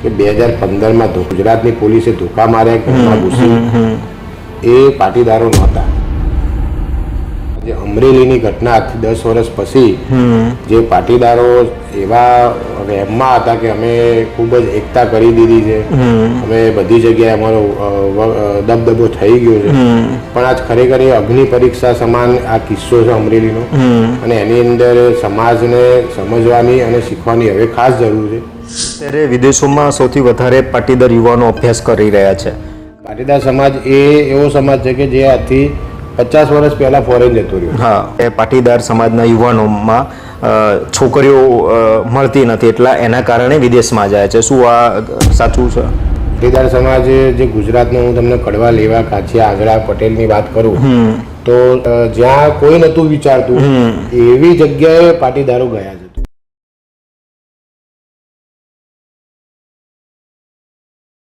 કે 2015માં ગુજરાતની પોલીસે ધોકા માર્યા ઘરમાં ઘૂસી એ પાટીદારો નહોતા. જે અમરેલીની ઘટના આજથી 10 વર્ષ પછી જે પાટીદારો એવા વહેમમાં હતા કે અમે ખૂબ જ એકતા કરી દીધી છે, અમે બધી જગ્યાએ અમારો દબદબો થઈ ગયો છે, પણ આજ ખરેખર એ અગ્નિ પરીક્ષા સમાન આ કિસ્સો છે અમરેલીનો, અને એની અંદર સમાજને સમજવાની અને શીખવાની હવે ખાસ જરૂર છે. અત્યારે વિદેશોમાં સૌથી વધારે પાટીદાર યુવાનો અભ્યાસ કરી રહ્યા છે. પાટીદાર સમાજ એ એવો સમાજ છે કે જે આજથી 50 વર્ષ પહેલા ફોરેન જતો રહ્યો. હા, એ પાટીદાર સમાજના યુવાનોમાં છોકરીઓ મળતી નથી, એટલા એના કારણે વિદેશમાં જાય છે. શું આ સાચું છે? પાટીદાર સમાજ જે ગુજરાતનો, હું તમને કડવા, લેવા, કાછિયા, આંગળા, પટેલની વાત કરું તો જ્યાં કોઈ નહોતું વિચારતું એવી જગ્યાએ પાટીદારો ગયા છે.